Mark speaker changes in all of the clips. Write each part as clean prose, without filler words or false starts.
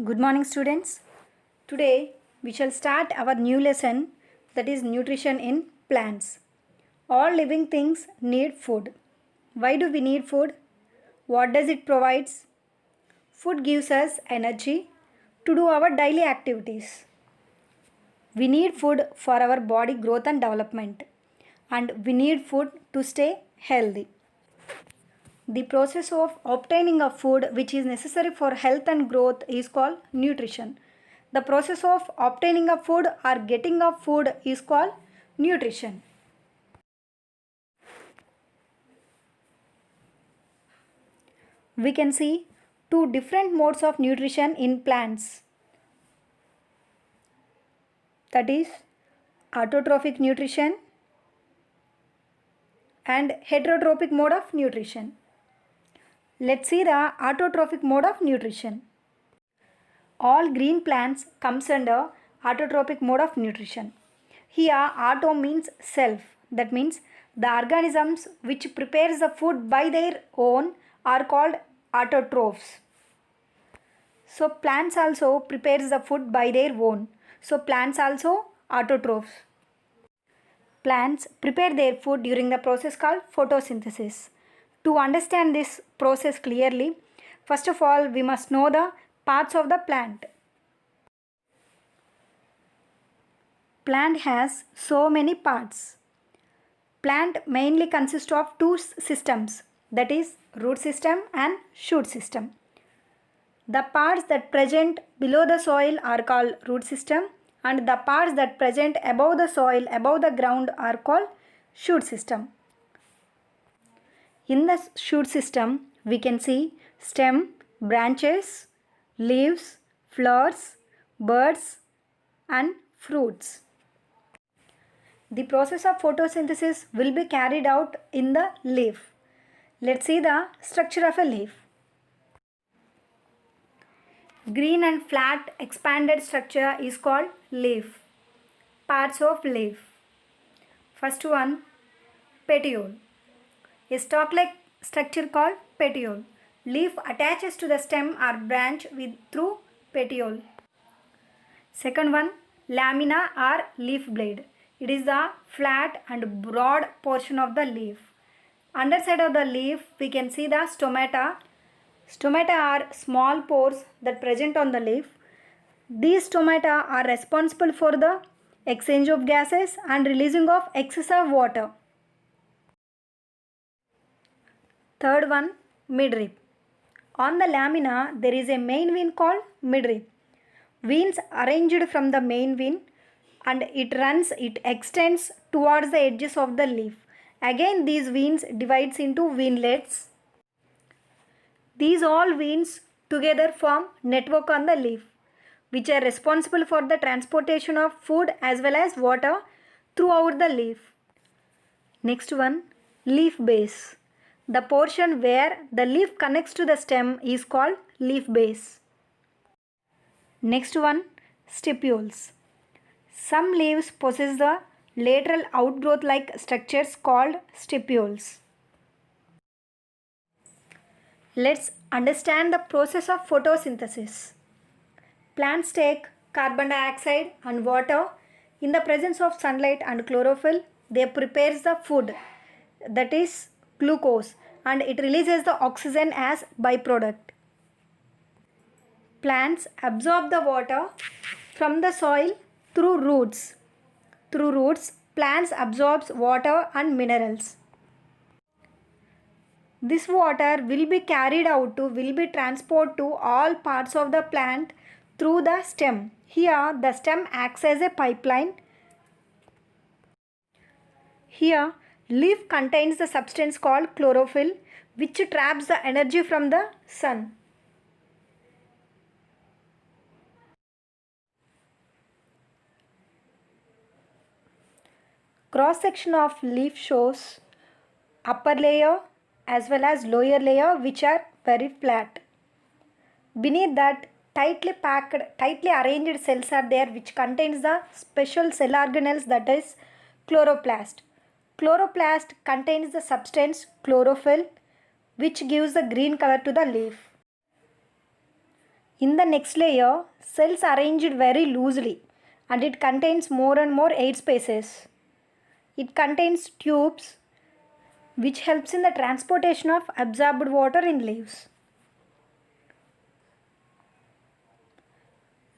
Speaker 1: Good morning, students. Today we shall start our new lesson, that is nutrition in plants. All living things need food. Why do we need food? What does it provide? Food gives us energy to do our daily activities. We need food for our body growth and development, and we need food to stay healthy. The process of obtaining a food which is necessary for health and growth is called nutrition. The process of obtaining a food or getting a food is called nutrition. We can see two different modes of nutrition in plants. That is autotrophic nutrition and heterotrophic mode of nutrition. Let's see the autotrophic mode of nutrition. All green plants comes under autotrophic mode of nutrition. Here auto means self. That means the organisms which prepares the food by their own are called autotrophs. So plants also prepares the food by their own. So plants also autotrophs. Plants prepare their food during the process called photosynthesis. To understand this process clearly, first of all we must know the parts of the plant. Plant has so many parts. Plant mainly consists of two systems, that is root system and shoot system. The parts that present below the soil are called root system, and the parts that present above the soil, above the ground, are called shoot system. In the shoot system, we can see stem, branches, leaves, flowers, buds, and fruits. The process of photosynthesis will be carried out in the leaf. Let's see the structure of a leaf. Green and flat expanded structure is called leaf. Parts of leaf. First one, petiole. A stalk-like structure called petiole. Leaf attaches to the stem or branch through petiole. Second one, lamina or leaf blade. It is the flat and broad portion of the leaf. Underside of the leaf we can see the stomata. Stomata are small pores that present on the leaf. These stomata are responsible for the exchange of gases and releasing of excessive water. Third one, midrib. On the lamina there is a main vein called midrib. Veins arranged from the main vein, and it extends towards the edges of the leaf. Again these veins divides into veinlets. These all veins together form network on the leaf, which are responsible for the transportation of food as well as water throughout the leaf. Next one, leaf base. The portion where the leaf connects to the stem is called leaf base. Next one, stipules. Some leaves possess the lateral outgrowth like structures called stipules. Let's understand the process of photosynthesis. Plants take carbon dioxide and water. In the presence of sunlight and chlorophyll, they prepare the food, that is glucose, and it releases the oxygen as byproduct. Plants absorb the water from the soil through roots. Through roots, plants absorb water and minerals. This water will be transported to all parts of the plant through the stem. Here the stem acts as a pipeline. Here leaf contains the substance called chlorophyll, which traps the energy from the sun. Cross section of leaf shows upper layer as well as lower layer, which are very flat. Beneath that, tightly arranged cells are there, which contains the special cell organelles, that is chloroplast. Chloroplast contains the substance chlorophyll, which gives the green color to the leaf. In the next layer, cells arranged very loosely and it contains more and more air spaces. It contains tubes which helps in the transportation of absorbed water in leaves.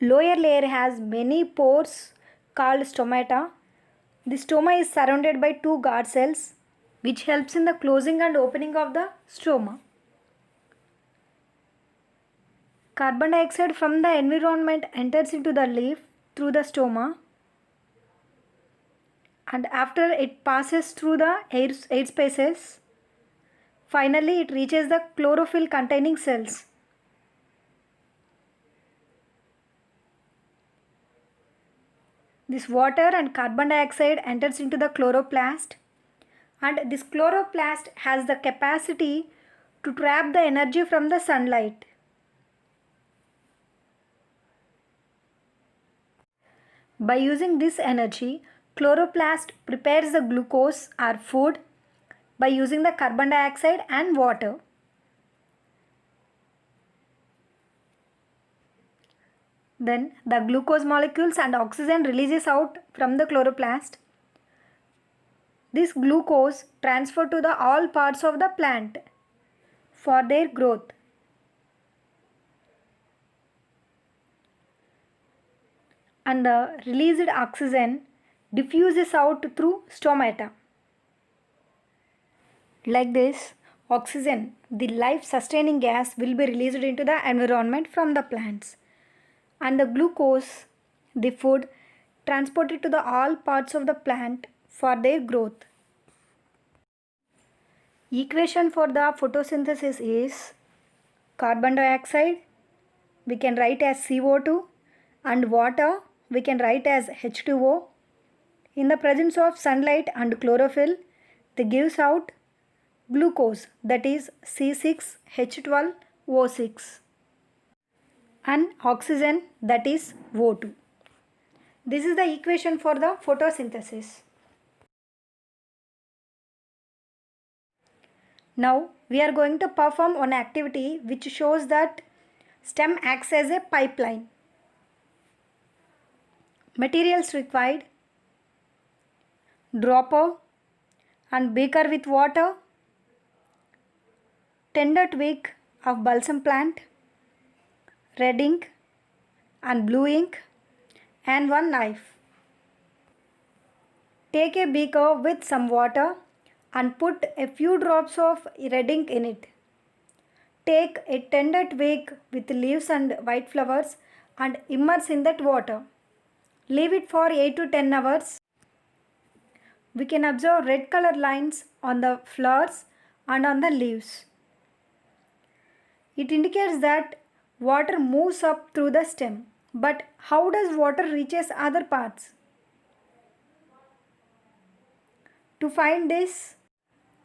Speaker 1: Lower layer has many pores called stomata. The stoma is surrounded by two guard cells which helps in the closing and opening of the stoma. Carbon dioxide from the environment enters into the leaf through the stoma, and after it passes through the air spaces, finally it reaches the chlorophyll containing cells. This water and carbon dioxide enters into the chloroplast, and this chloroplast has the capacity to trap the energy from the sunlight. By using this energy, chloroplast prepares the glucose or food by using the carbon dioxide and water. Then the glucose molecules and oxygen releases out from the chloroplast. This glucose transferred to the all parts of the plant for their growth. And the released oxygen diffuses out through stomata. Like this, oxygen, the life-sustaining gas, will be released into the environment from the plants. And the glucose, the food, transported to the all parts of the plant for their growth. Equation for the photosynthesis is carbon dioxide, we can write as CO2, and water, we can write as H2O. In the presence of sunlight and chlorophyll, they gives out glucose, that is C6H12O6, and oxygen, that is O2. This is the equation for the photosynthesis. Now we are going to perform one activity which shows that stem acts as a pipeline. Materials required: dropper and beaker with water, tender twig of balsam plant, red ink and blue ink, and one knife. Take a beaker with some water and put a few drops of red ink in it. Take a tender twig with leaves and white flowers and immerse in that water. Leave it for 8 to 10 hours. We can observe red color lines on the flowers and on the leaves. It indicates that water moves up through the stem. But how does water reaches other parts? To find this,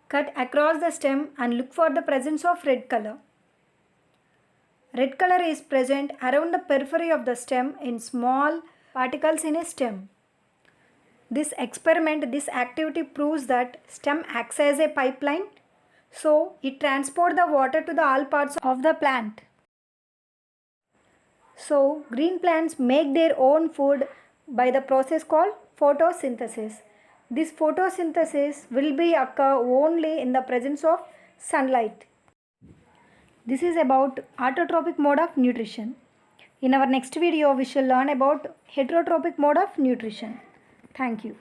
Speaker 1: cut across the stem and look for the presence of red color. Red color is present around the periphery of the stem in small particles in a stem. This activity proves that stem acts as a pipeline, so it transports the water to the all parts of the plant. So green plants make their own food by the process called photosynthesis. This photosynthesis will be occur only in the presence of sunlight. This is about autotrophic mode of nutrition. In our next video, we shall learn about heterotrophic mode of nutrition. Thank you.